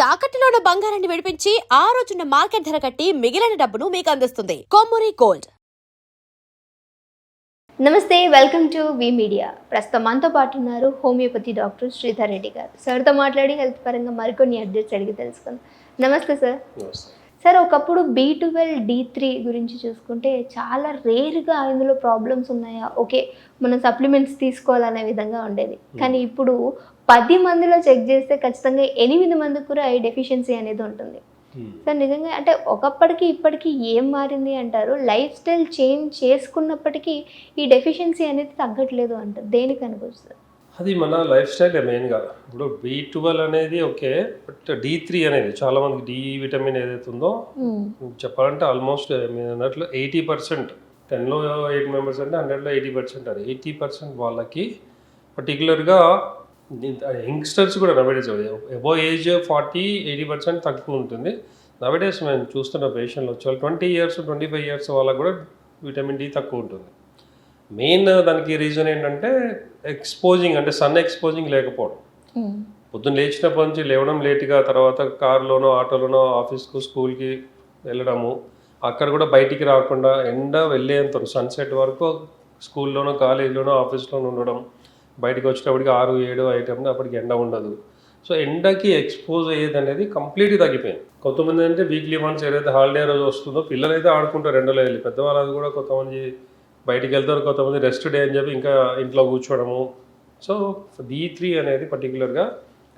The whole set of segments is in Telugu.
తాకట్టులో ఉన్న బంగారాన్ని విడిపించి ఆ రోజున్న మార్కెట్ ధర కట్టి మిగిలిన డబ్బును మీకు అందిస్తుంది కొమ్మూరి గోల్డ్. నమస్తే, వెల్కమ్ టు వి మీడియా. ప్రస్తుతం మనతో పాటు ఉన్నారు హోమియోపతి డాక్టర్ శ్రీధర్ రెడ్డి గారు. సార్తో మాట్లాడి హెల్త్ పరంగా మరికొన్ని అప్డేట్స్ అడిగి తెలుసుకుందాం. నమస్తే సార్. సార్, ఒకప్పుడు B12, D3 గురించి చూసుకుంటే చాలా రేర్గా ఇందులో ప్రాబ్లమ్స్ ఉన్నాయా, ఓకే మనం సప్లిమెంట్స్ తీసుకోవాలనే విధంగా ఉండేది. కానీ ఇప్పుడు 10 మందిలో చెక్ చేస్తే ఖచ్చితంగా 8 మందికి కూడా ఈ డెఫిషియన్సీ అనేది ఉంటుంది. సార్, నిజంగా అంటే ఒకప్పటికి ఇప్పటికీ ఏం మారింది అంటారు? లైఫ్ స్టైల్ చేంజ్ చేసుకున్నప్పటికీ ఈ డెఫిషియన్సీ అనేది తగ్గట్లేదు అంటారు. దేనికి అనుకోవచ్చు? అది మన లైఫ్ స్టైల్ మెయిన్గా. ఇప్పుడు B12 అనేది ఓకే, బట్ D3 అనేది చాలా మందికి డి విటమిన్ ఏదైతే ఉందో చెప్పాలంటే ఆల్మోస్ట్ మీరు అన్నట్లు 80%, 10లో 8 మెంబర్స్ అంటే 100లో 80%. అది 80% వాళ్ళకి పర్టికులర్గా యంగ్స్టర్స్ కూడా నవేడేస్ అబోవ్ ఏజ్ 40-80% తక్కువ ఉంటుంది. నవేడేస్ మేము చూస్తున్న పేషెంట్లు వచ్చే వాళ్ళు 20 years 25 years వాళ్ళకి కూడా విటమిన్ డి తక్కువ ఉంటుంది. మెయిన్ దానికి రీజన్ ఏంటంటే ఎక్స్పోజింగ్, అంటే సన్ ఎక్స్పోజింగ్ లేకపోవడం. పొద్దున్న లేచినప్పటి నుంచి లేవడం లేట్గా, తర్వాత కారులోనో ఆటోలోనో ఆఫీస్కు స్కూల్కి వెళ్ళడము, అక్కడ కూడా బయటికి రాకుండా ఎండ వెళ్ళేంత సన్సెట్ వరకు స్కూల్లోనో కాలేజీలోనో ఆఫీస్లోనో ఉండడం, బయటకు వచ్చేటప్పటికి 6-7 ఐటమ్ అప్పటికి ఎండ ఉండదు. సో ఎండకి ఎక్స్పోజ్ అయ్యేది అనేది కంప్లీట్గా తగ్గిపోయింది. కొంతమంది అంటే వీక్లీ వన్స్ ఏదైతే హాలిడే రోజు వస్తుందో పిల్లలు అయితే ఆడుకుంటారు ఎండలో వెళ్ళి, పెద్దవాళ్ళు కూడా కొంతమంది బయటికి వెళ్తారు, కొంతమంది రెస్ట్ డే అని చెప్పి ఇంకా ఇంట్లో కూర్చోవడము. సో D3 అనేది పర్టికులర్గా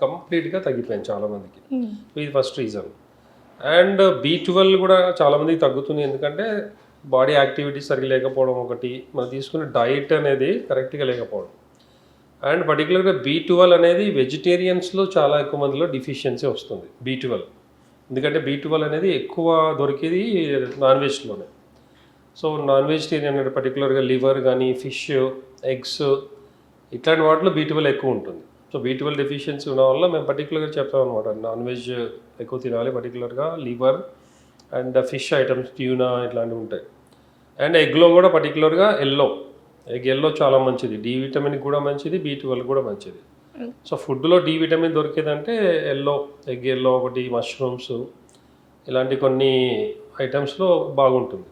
కంప్లీట్గా తగ్గిపోయింది చాలామందికి. ఇది ఫస్ట్ రీజన్. అండ్ B12 కూడా చాలామందికి తగ్గుతుంది, ఎందుకంటే బాడీ యాక్టివిటీస్ సరిగ్గా లేకపోవడం ఒకటి, మనం తీసుకునే డైట్ అనేది కరెక్ట్గా లేకపోవడం. అండ్ పర్టికులర్గా B12 అనేది వెజిటేరియన్స్లో చాలా ఎక్కువ మందిలో డిఫిషియన్సీ వస్తుంది B12. ఎందుకంటే B12 అనేది ఎక్కువ దొరికేది నాన్ వెజ్లోనే. సో నాన్ వెజిటేరియన్ అంటే పర్టికులర్గా లివర్ కానీ, ఫిష్, ఎగ్స్ ఇట్లాంటి వాటిలో B12 ఎక్కువ ఉంటుంది. సో B12 డెఫిషియన్సీ ఉన్న వల్ల మేము పర్టికులర్గా చెప్తాం అనమాట, నాన్ వెజ్ ఎక్కువ తినాలి, పర్టికులర్గా liver and fish items, tuna ఇట్లాంటివి ఉంటాయి. అండ్ ఎగ్లో కూడా పర్టికులర్గా ఎగ్ ఎల్లో చాలా మంచిది, డి విటమిన్ కూడా మంచిది, B12 కూడా మంచిది. సో ఫుడ్లో డి విటమిన్ దొరికేదంటే ఎగ్ ఎల్లో ఒకటి, మష్రూమ్స్ ఇలాంటి కొన్ని ఐటమ్స్లో బాగుంటుంది.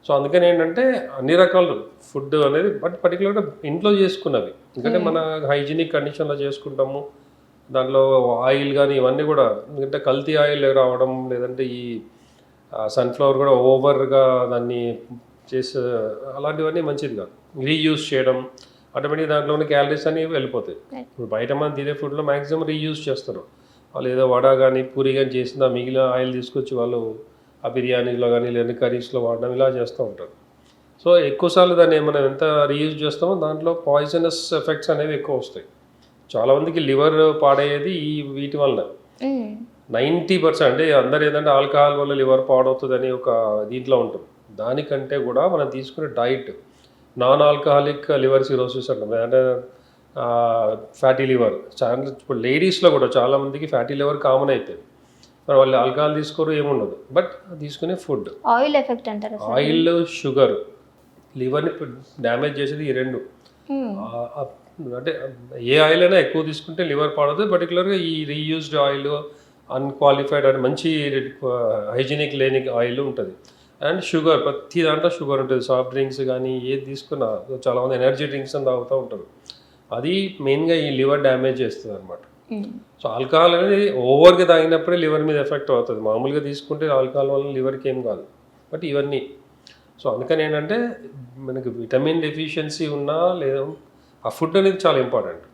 సో అందుకని ఏంటంటే అన్ని రకాల ఫుడ్ అనేది, బట్ పర్టికులర్గా ఇంట్లో చేసుకున్నవి, ఎందుకంటే మన హైజీనిక్ కండిషన్లో చేసుకుంటాము. దాంట్లో ఆయిల్ కానీ ఇవన్నీ కూడా, ఎందుకంటే కల్తీ ఆయిల్ రావడం, లేదంటే ఈ సన్ఫ్లవర్ కూడా ఓవర్గా దాన్ని చేసే అలాంటివన్నీ మంచిది కాదు. రీయూజ్ చేయడం ఆటోమేటిక్ దాంట్లో ఉన్న క్యాలరీస్ అన్నీ వెళ్ళిపోతాయి. ఇప్పుడు బయట మనం తినే ఫుడ్లో మ్యాక్సిమం రీయూజ్ చేస్తారు. వాళ్ళు ఏదో వడ కానీ పూరి కానీ చేసిన మిగిలిన ఆయిల్ తీసుకొచ్చి వాళ్ళు ఆ బిర్యానీలో కానీ లేదా కర్రీస్లో వాడడం ఇలా చేస్తూ ఉంటారు. సో ఎక్కువసార్లు దాన్ని మనం ఎంత రీయూజ్ చేస్తామో దాంట్లో పాయిజనస్ ఎఫెక్ట్స్ అనేవి ఎక్కువ వస్తాయి. చాలామందికి లివర్ పాడయ్యేది ఈ వీటి వలన. 90% అంటే అందరు ఏంటంటే ఆల్కహాల్ వల్ల లివర్ పాడవుతుందని ఒక దీంట్లో ఉంటుంది. దానికంటే కూడా మనం తీసుకునే diet, non alcoholic liver cirrhosis అంటాం, అంటే ఫ్యాటీ లివర్. చాలా ఇప్పుడు లేడీస్లో కూడా చాలామందికి ఫ్యాటీ లివర్ కామన్ అయిపోయింది. మరి వాళ్ళు ఆల్కహాల్ తీసుకోరు, ఏముండదు, బట్ తీసుకునే ఫుడ్ ఆయిల్ ఎఫెక్ట్ అంటారు. ఆయిల్, షుగర్ లివర్ని డ్యామేజ్ చేసేది ఈ రెండు. అంటే ఏ ఆయిల్ అయినా ఎక్కువ తీసుకుంటే లివర్ పాడదు. పర్టికులర్గా ఈ రీయూజ్డ్ ఆయిల్, అన్క్వాలిఫైడ్ అంటే మంచి హైజీనిక్ లేని ఆయిల్ ఉంటుంది. అండ్ షుగర్, ప్రతి దాంట్లో షుగర్ ఉంటుంది. సాఫ్ట్ డ్రింక్స్ కానీ ఏది తీసుకున్నా, చాలామంది ఎనర్జీ డ్రింక్స్ అని తాగుతూ ఉంటారు. అది మెయిన్గా ఈ లివర్ డ్యామేజ్ చేస్తుంది అనమాట. సో ఆల్కహాల్ అనేది ఓవర్గా తాగినప్పుడే లివర్ మీద ఎఫెక్ట్ అవుతుంది. మామూలుగా తీసుకుంటే ఆల్కహాల్ వల్ల లివర్కి ఏం కాదు, బట్ ఇవన్నీ. సో అందుకని ఏంటంటే మనకి విటమిన్ డెఫిషియన్సీ ఉన్నా లేదా ఆ ఫుడ్ అనేది చాలా important.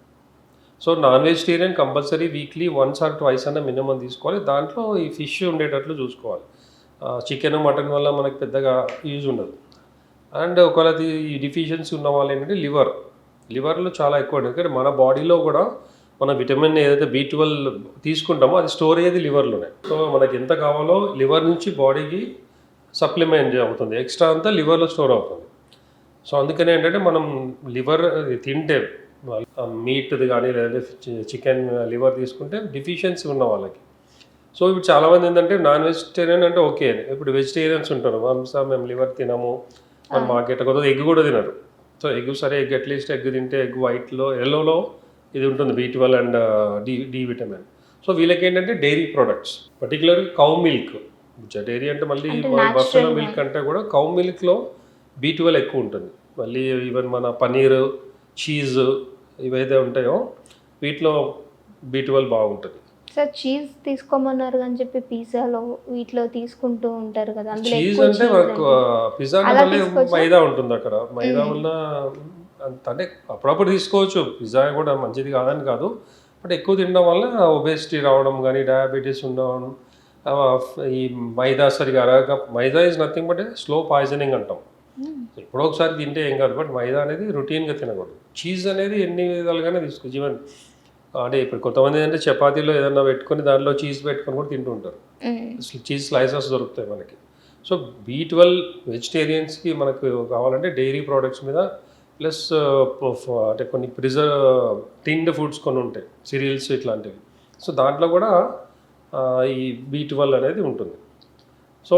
So non vegetarian compulsory weekly 1 or 2 అన్న మినిమం తీసుకోవాలి. దాంట్లో ఈ ఫిష్ ఉండేటట్లు చూసుకోవాలి. చికెన్, మటన్ వల్ల మనకి పెద్దగా యూజ్ ఉండదు. అండ్ ఒకవేళ ఈ డెఫిషియన్సీ ఉన్న వాళ్ళు ఏంటంటే లివర్లో చాలా ఎక్కువ ఉంటుంది. ఎందుకంటే మన బాడీలో కూడా మన విటమిన్ ఏదైతే B12 తీసుకుంటామో అది స్టోర్ అయ్యేది లివర్లోనే. సో మనకి ఎంత కావాలో లివర్ నుంచి బాడీకి సప్లిమెంట్ అవుతుంది, ఎక్స్ట్రా అంతా లివర్లో స్టోర్ అవుతుంది. సో అందుకని ఏంటంటే మనం లివర్ తింటే మీట్ది కానీ లేదంటే చికెన్ లివర్ తీసుకుంటే డెఫిషియన్సీ ఉన్న వాళ్ళకి. సో ఇప్పుడు చాలామంది ఏంటంటే నాన్ వెజిటేరియన్ అంటే ఓకే, ఇప్పుడు వెజిటేరియన్స్ ఉంటారు, మేము లివర్ తినము, మన మార్కెట్ కొద్దిగా ఎగ్ కూడా తినరు. సో ఎగ్ సరే, ఎగ్ అట్లీస్ట్ ఎగ్ తింటే ఎగ్ వైట్లో ఎల్లోలో ఇది ఉంటుంది B12 and D vitamin. So so వీళ్ళకి ఏంటంటే డైరీ ప్రొడక్ట్స్, పర్టికులర్గా కౌ మిల్క్. డైరీ అంటే మళ్ళీ బఫెలో మిల్క్ అంటే కూడా కౌ మిల్క్లో B12 ఎక్కువ ఉంటుంది. మళ్ళీ ఈవెన్ మన పనీర్, చీజ్ ఇవైతే ఉంటాయో వీటిలో B12 బాగుంటుంది. సార్ చీజ్ తీసుకోమన్నారు అని చెప్పి పిజ్జాలో వీటిలో తీసుకుంటూ ఉంటారు కదా, అందులో చీజ్ ఎక్కువ అంటే cheese మనకు ఉంటుంది. పిజ్జా అలా మళ్ళీ తీసుకోవచ్చా? మైదా ఉంటుంది అక్కడ. మైదా వల్ల అంటే అప్పుడప్పుడు తీసుకోవచ్చు, పిజ్జా కూడా మంచిది కాదని కాదు, బట్ ఎక్కువ తినడం వల్ల ఒబేసిటీ రావడం కానీ డయాబెటీస్ ఉండడం, ఈ మైదా సరిగా అరగక, maida is nothing but slow poisoning అంటాం. ఎప్పుడో ఒకసారి తింటే ఏం కాదు, బట్ మైదా అనేది రొటీన్గా తినకూడదు. చీజ్ అనేది ఎన్ని విధాలుగానే తీసుకోవచ్చు. ఈవెన్ అంటే ఇప్పుడు కొంతమంది అంటే చపాతీలో ఏదైనా పెట్టుకొని దాంట్లో చీజ్ పెట్టుకొని కూడా తింటూ ఉంటారు. చీజ్ స్లైసెస్ దొరుకుతాయి మనకి. సో B12 వెజిటేరియన్స్కి మనకు కావాలంటే డైరీ ప్రోడక్ట్స్ మీద ప్లస్ అంటే కొన్ని టిన్డ్ ఫుడ్స్ కొన్ని ఉంటాయి, సిరియల్స్ ఇట్లాంటివి. సో దాంట్లో కూడా ఈ B12 అనేది ఉంటుంది. సో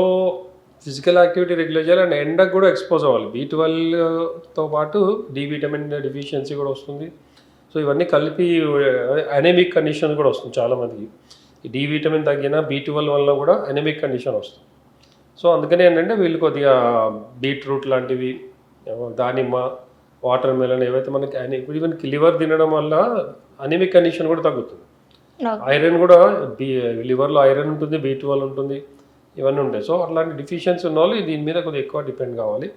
ఫిజికల్ యాక్టివిటీ రెగ్యులర్ చేయాలి అండ్ ఎండకు కూడా ఎక్స్పోజ్ అవ్వాలి. B12తో పాటు D విటమిన్ డెఫిషియన్సీ కూడా వస్తుంది. సో ఇవన్నీ కలిపి అనెమిక్ కండిషన్ కూడా వస్తుంది చాలామందికి. ఈ D విటమిన్ తగ్గిన B12 వల్ల కూడా అనెమిక్ కండిషన్ వస్తుంది. సో అందుకని ఏంటంటే వీళ్ళు కొద్దిగా బీట్రూట్ లాంటివి, దానిమ్మ, వాటర్ మెలన్ ఏవైతే మనకి ఈవెన్ లివర్ తినడం వల్ల అనెమిక్ కండిషన్ కూడా తగ్గుతుంది. ఐరన్ కూడా లివర్లో ఐరన్ ఉంటుంది, B12 ఉంటుంది, ఇవన్నీ ఉంటాయి. సో అట్లాంటి డిఫిషియన్సీ ఉన్న వాళ్ళు దీని మీద కొద్దిగా ఎక్కువ డిపెండ్ కావాలి.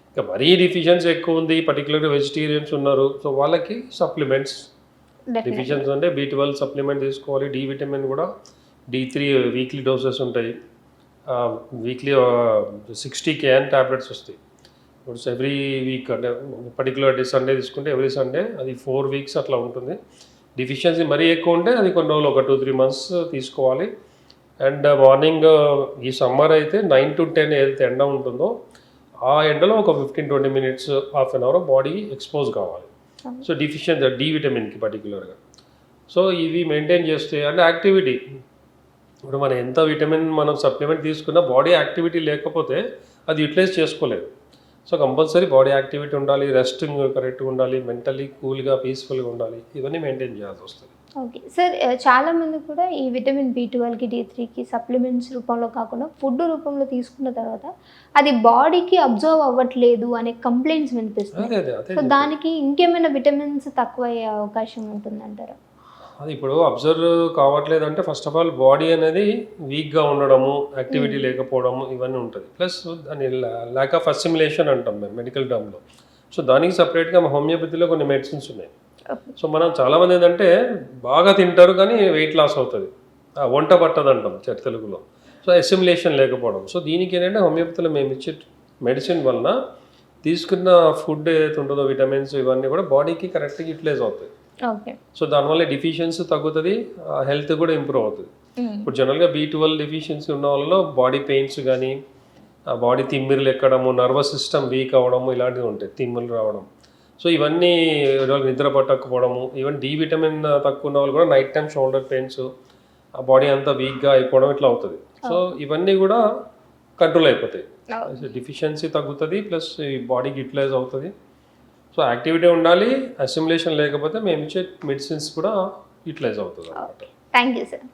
ఇక మరీ డిఫిషియన్సీ ఎక్కువ ఉంది, పర్టికులర్గా వెజిటేరియన్స్ ఉన్నారు, సో వాళ్ళకి సప్లిమెంట్స్ డిఫిషియన్సీ అంటే B12 సప్లిమెంట్ తీసుకోవాలి. D విటమిన్ కూడా D3 వీక్లీ డోసెస్ ఉంటాయి. వీక్లీ 60 kN ట్యాబ్లెట్స్ వస్తాయి. ఇప్పుడు ఎవ్రీ వీక్ అంటే పర్టికులర్ సండే తీసుకుంటే ఎవ్రీ సండే అది 4 weeks అట్లా ఉంటుంది. డిఫిషియన్సీ మరీ ఎక్కువ ఉంటే అది కొన్ని రోజులు ఒక 2-3 months తీసుకోవాలి. అండ్ మార్నింగ్ ఈ సమ్మర్ అయితే 9 to 10 ఏదైతే ఎండ ఉంటుందో ఆ ఎండలో ఒక 15-20 minutes, half an our body expose కావాలి. సో డిఫిషియన్సీ D విటమిన్కి పర్టికులర్గా. సో ఇవి మెయింటైన్ చేస్తే అంటే యాక్టివిటీ, ఇప్పుడు మనం ఎంత విటమిన్ మనం సప్లిమెంట్ తీసుకున్నా బాడీ యాక్టివిటీ లేకపోతే అది యూటిలైజ్ చేసుకోలేదు. సో కంపల్సరీ బాడీ యాక్టివిటీ ఉండాలి, రెస్టింగ్ కరెక్ట్గా ఉండాలి, మెంటలీ కూల్గా పీస్ఫుల్గా ఉండాలి, ఇవన్నీ మెయింటైన్ చేయాల్సి వస్తుంది. ఓకే సార్, చాలామంది కూడా ఈ విటమిన్ B12కి D3కి సప్లిమెంట్స్ రూపంలో కాకుండా ఫుడ్ రూపంలో తీసుకున్న తర్వాత అది బాడీకి అబ్జర్వ్ అవ్వట్లేదు అనే కంప్లైంట్స్ వినిపిస్తుంది. సో దానికి ఇంకేమైనా విటమిన్స్ తక్కువ అయ్యే అవకాశం ఉంటుందంటారా? అది ఇప్పుడు అబ్జర్వ్ కావట్లేదు అంటే ఫస్ట్ ఆఫ్ ఆల్ బాడీ అనేది వీక్గా ఉండడము, యాక్టివిటీ లేకపోవడము, ఇవన్నీ ఉంటుంది. ప్లస్ దాని ల్యాక్ ఆఫ్ అసిమిలేషన్ అంటాం మేము మెడికల్ టర్మ్లో. సో దానికి సపరేట్గా హోమియోపతిలో కొన్ని మెడిసిన్స్ ఉన్నాయి. సో మనం చాలామంది ఏంటంటే బాగా తింటారు కానీ వెయిట్ లాస్ అవుతుంది, వంట పట్టదు అంటాం తెలుగులో. సో అసిమిలేషన్ లేకపోవడం. సో దీనికి ఏంటంటే హోమియోపతిలో మేము ఇచ్చే మెడిసిన్ వలన తీసుకున్న ఫుడ్ ఏదైతే ఉంటుందో విటమిన్స్ ఇవన్నీ కూడా బాడీకి కరెక్ట్గా యూటిలైజ్ అవుతాయి. ఓకే. సో దానివల్ల డిఫిషియన్సీ తగ్గుతుంది, హెల్త్ కూడా ఇంప్రూవ్ అవుతుంది. ఇప్పుడు జనరల్గా B12 డిఫిషియన్సీ ఉన్న వాళ్ళలో బాడీ పెయిన్స్ కానీ, బాడీ తిమ్మిర్లు ఎక్కడము, నర్వస్ సిస్టమ్ వీక్ అవ్వడము, ఇలాంటివి ఉంటాయి, తిమ్మిర్లు రావడం. సో ఇవన్నీ నిద్ర పట్టకపోవడము, ఈవెన్ D విటమిన్ తక్కువ ఉన్న వాళ్ళు కూడా నైట్ టైం షోల్డర్ పెయిన్స్, ఆ బాడీ అంతా వీక్గా అయిపోవడం ఇట్లా అవుతుంది. సో ఇవన్నీ కూడా కంట్రోల్ అయిపోతాయి. డిఫిషియన్సీ తగ్గుతుంది, ప్లస్ ఈ బాడీకి యూటిలైజ్ అవుతుంది. సో యాక్టివిటీ ఉండాలి, అసిమిలేషన్ లేకపోతే మేము ఇచ్చే మెడిసిన్స్ కూడా యూటిలైజ్ అవుతుంది అన్నమాట. Thank you sir.